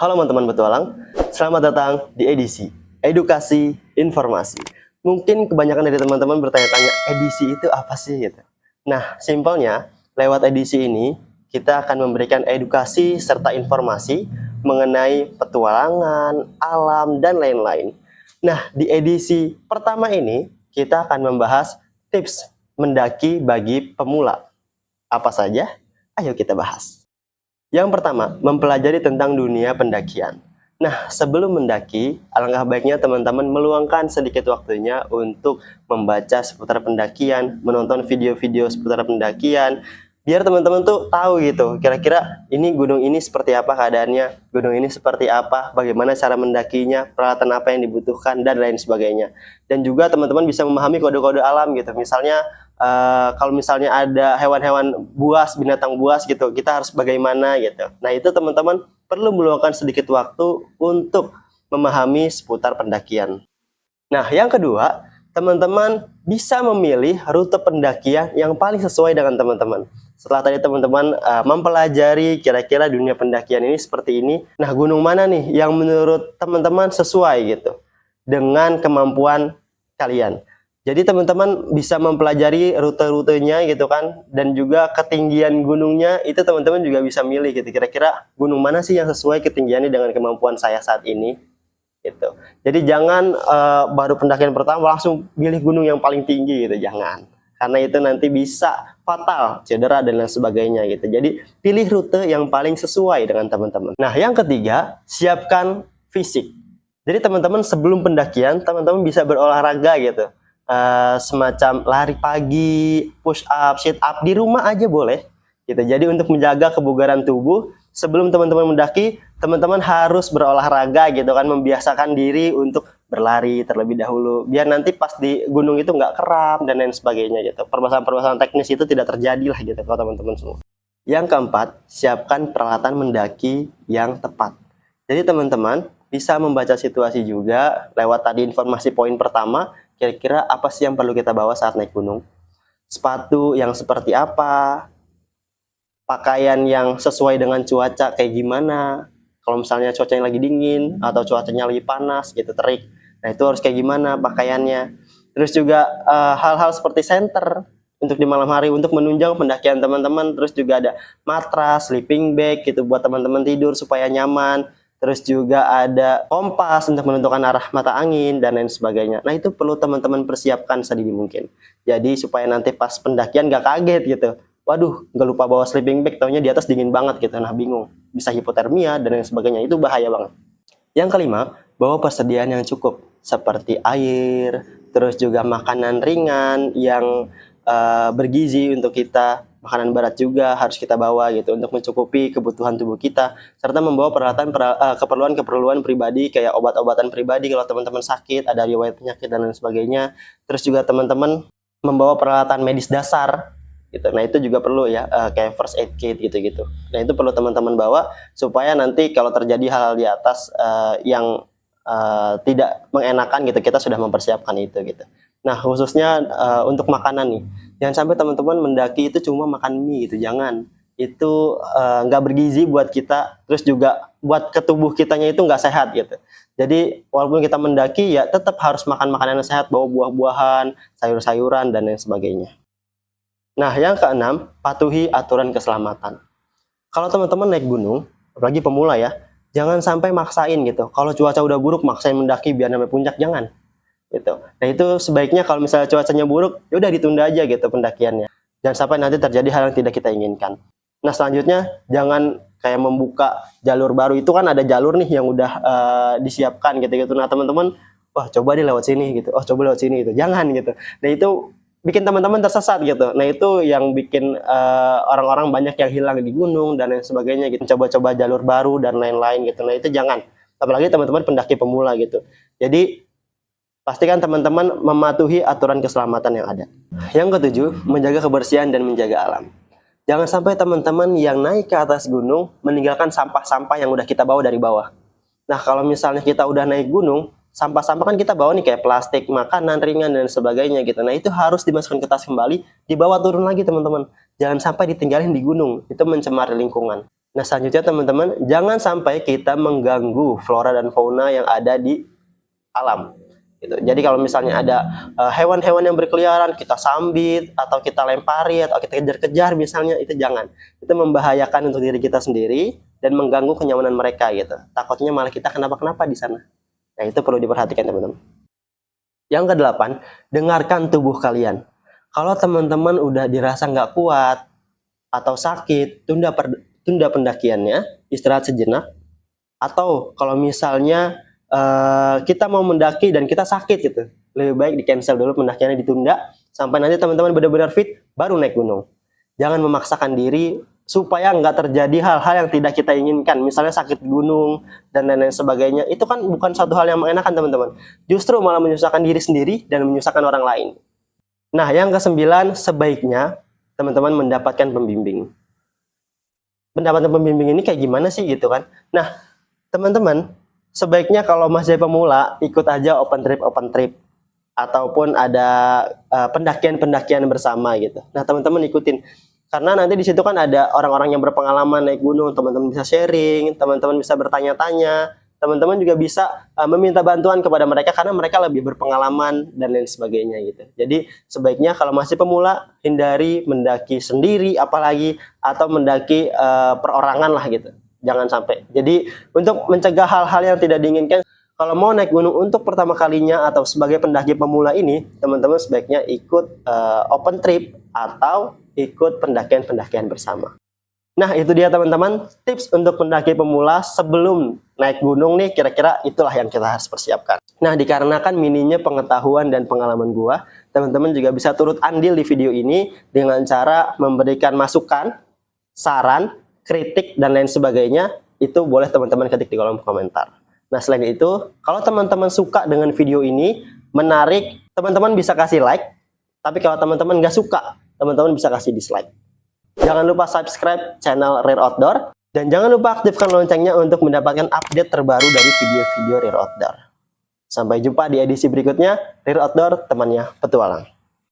Halo teman-teman petualang, selamat datang di edisi Edukasi Informasi. Mungkin kebanyakan dari teman-teman bertanya-tanya, edisi itu apa sih gitu. Nah, simpelnya lewat edisi ini kita akan memberikan edukasi serta informasi mengenai petualangan, alam, dan lain-lain. Nah, di edisi pertama ini kita akan membahas tips mendaki bagi pemula. Apa saja? Ayo kita bahas. Yang pertama, mempelajari tentang dunia pendakian. Nah, sebelum mendaki, alangkah baiknya teman-teman meluangkan sedikit waktunya untuk membaca seputar pendakian, menonton video-video seputar pendakian, biar teman-teman tuh tahu gitu, kira-kira ini gunung ini seperti apa keadaannya, gunung ini seperti apa, bagaimana cara mendakinya, peralatan apa yang dibutuhkan, dan lain sebagainya. Dan juga teman-teman bisa memahami kode-kode alam gitu, misalnya kalau misalnya ada hewan-hewan buas, binatang buas gitu, kita harus bagaimana gitu. Nah, itu teman-teman perlu meluangkan sedikit waktu untuk memahami seputar pendakian. Nah, yang kedua, teman-teman bisa memilih rute pendakian yang paling sesuai dengan teman-teman. Setelah tadi teman-teman mempelajari kira-kira dunia pendakian ini seperti ini, nah gunung mana nih yang menurut teman-teman sesuai gitu dengan kemampuan kalian. Jadi teman-teman bisa mempelajari rute-rutenya gitu kan, dan juga ketinggian gunungnya itu teman-teman juga bisa milih gitu. Kira-kira gunung mana sih yang sesuai ketinggiannya dengan kemampuan saya saat ini gitu. Jadi jangan baru pendakian pertama langsung pilih gunung yang paling tinggi gitu, jangan. Karena itu nanti bisa fatal, cedera dan lain sebagainya gitu. Jadi pilih rute yang paling sesuai dengan teman-teman. Nah, yang ketiga, siapkan fisik. Jadi teman-teman sebelum pendakian, teman-teman bisa berolahraga gitu. Semacam lari pagi, push up, sit up di rumah aja boleh gitu. Jadi untuk menjaga kebugaran tubuh sebelum teman-teman mendaki, teman-teman harus berolahraga gitu kan, membiasakan diri untuk berlari terlebih dahulu biar nanti pas di gunung itu nggak kram dan lain sebagainya gitu. Permasalahan-permasalahan teknis itu tidak terjadi lah gitu kalau teman-teman semua. Yang keempat, siapkan peralatan mendaki yang tepat. Jadi teman-teman bisa membaca situasi juga lewat tadi informasi poin pertama. Kira-kira apa sih yang perlu kita bawa saat naik gunung? Sepatu yang seperti apa? Pakaian yang sesuai dengan cuaca kayak gimana? Kalau misalnya cuacanya lagi dingin atau cuacanya lagi panas gitu, terik. Nah, itu harus kayak gimana pakaiannya? Terus juga hal-hal seperti senter untuk di malam hari untuk menunjang pendakian teman-teman. Terus juga ada matras, sleeping bag gitu buat teman-teman tidur supaya nyaman. Terus juga ada kompas untuk menentukan arah mata angin dan lain sebagainya. Nah, itu perlu teman-teman persiapkan sedini mungkin. Jadi supaya nanti pas pendakian gak kaget gitu. Waduh, gak lupa bawa sleeping bag, taunya di atas dingin banget gitu. Nah, bingung. Bisa hipotermia dan lain sebagainya. Itu bahaya banget. Yang kelima, bawa persediaan yang cukup. Seperti air, terus juga makanan ringan yang bergizi untuk kita. Makanan berat juga harus kita bawa gitu untuk mencukupi kebutuhan tubuh kita, serta membawa peralatan keperluan pribadi kayak obat-obatan pribadi kalau teman-teman sakit, ada riwayat penyakit dan lain sebagainya. Terus juga teman-teman membawa peralatan medis dasar gitu. Nah, itu juga perlu ya, kayak first aid kit gitu-gitu. Nah, itu perlu teman-teman bawa supaya nanti kalau terjadi hal-hal di atas yang tidak mengenakan gitu, kita sudah mempersiapkan itu gitu. Nah, khususnya untuk makanan nih, jangan sampai teman-teman mendaki itu cuma makan mie gitu, jangan. Itu nggak bergizi buat kita, terus juga buat ke tubuh kitanya itu nggak sehat gitu. Jadi walaupun kita mendaki ya tetap harus makan makanan yang sehat, bawa buah-buahan, sayur-sayuran dan lain sebagainya. Nah, yang keenam, patuhi aturan keselamatan. Kalau teman-teman naik gunung, apalagi pemula ya, jangan sampai maksain gitu. Kalau cuaca udah buruk, maksain mendaki biar sampai puncak, jangan. Gitu. Nah, itu sebaiknya kalau misalnya cuacanya buruk, ya udah ditunda aja gitu pendakiannya. Jangan sampai nanti terjadi hal yang tidak kita inginkan. Nah, selanjutnya jangan kayak membuka jalur baru. Itu kan ada jalur nih yang udah disiapkan gitu-gitu. Nah, teman-teman, wah coba deh lewat sini gitu. Oh, coba lewat sini gitu. Jangan gitu. Nah, itu bikin teman-teman tersesat gitu. Nah, itu yang bikin orang-orang banyak yang hilang di gunung dan lain sebagainya gitu. Coba-coba jalur baru dan lain-lain gitu. Nah, itu jangan. Apalagi teman-teman pendaki pemula gitu. Jadi pastikan teman-teman mematuhi aturan keselamatan yang ada. Yang ketujuh, menjaga kebersihan dan menjaga alam. Jangan sampai teman-teman yang naik ke atas gunung meninggalkan sampah-sampah yang udah kita bawa dari bawah. Nah, kalau misalnya kita udah naik gunung, sampah-sampah kan kita bawa nih kayak plastik, makanan ringan dan sebagainya gitu. Nah, itu harus dimasukkan ke tas kembali, dibawa turun lagi teman-teman. Jangan sampai ditinggalin di gunung, itu mencemari lingkungan. Nah, selanjutnya teman-teman, jangan sampai kita mengganggu flora dan fauna yang ada di alam. Gitu. Jadi kalau misalnya ada hewan-hewan yang berkeliaran, kita sambit, atau kita lempari, atau kita kejar-kejar misalnya, itu jangan. Itu membahayakan untuk diri kita sendiri, dan mengganggu kenyamanan mereka gitu. Takutnya malah kita kenapa-kenapa di sana. Nah, itu perlu diperhatikan teman-teman. Yang kedelapan, dengarkan tubuh kalian. Kalau teman-teman udah dirasa nggak kuat, atau sakit, tunda pendakiannya, istirahat sejenak. Atau kalau misalnya kita mau mendaki dan kita sakit gitu, lebih baik di cancel dulu pendakiannya, ditunda sampai nanti teman-teman benar-benar fit baru naik gunung. Jangan memaksakan diri supaya nggak terjadi hal-hal yang tidak kita inginkan, misalnya sakit gunung dan lain-lain sebagainya. Itu kan bukan suatu hal yang mengenakan teman-teman, justru malah menyusahkan diri sendiri dan menyusahkan orang lain. Nah, yang ke-9, sebaiknya teman-teman mendapatkan pembimbing. Mendapatkan pembimbing ini kayak gimana sih gitu kan? Nah, teman-teman, sebaiknya kalau masih pemula, ikut aja open trip, ataupun ada pendakian-pendakian bersama gitu. Nah, teman-teman ikutin, karena nanti di situ kan ada orang-orang yang berpengalaman naik gunung, teman-teman bisa sharing, teman-teman bisa bertanya-tanya, teman-teman juga bisa meminta bantuan kepada mereka karena mereka lebih berpengalaman dan lain sebagainya gitu. Jadi sebaiknya kalau masih pemula, hindari mendaki sendiri apalagi, atau mendaki perorangan lah gitu. Jangan sampai. Jadi untuk mencegah hal-hal yang tidak diinginkan, kalau mau naik gunung untuk pertama kalinya atau sebagai pendaki pemula ini, teman-teman sebaiknya ikut open trip atau ikut pendakian-pendakian bersama. Nah, itu dia teman-teman, tips untuk pendaki pemula sebelum naik gunung nih, kira-kira itulah yang kita harus persiapkan. Nah, dikarenakan minimnya pengetahuan dan pengalaman gua, teman-teman juga bisa turut andil di video ini dengan cara memberikan masukan, saran, kritik, dan lain sebagainya. Itu boleh teman-teman ketik di kolom komentar. Nah, selain itu, kalau teman-teman suka dengan video ini, menarik, teman-teman bisa kasih like. Tapi kalau teman-teman nggak suka, teman-teman bisa kasih dislike. Jangan lupa subscribe channel Rare Outdoor. Dan jangan lupa aktifkan loncengnya untuk mendapatkan update terbaru dari video-video Rare Outdoor. Sampai jumpa di edisi berikutnya. Rare Outdoor, temannya petualang.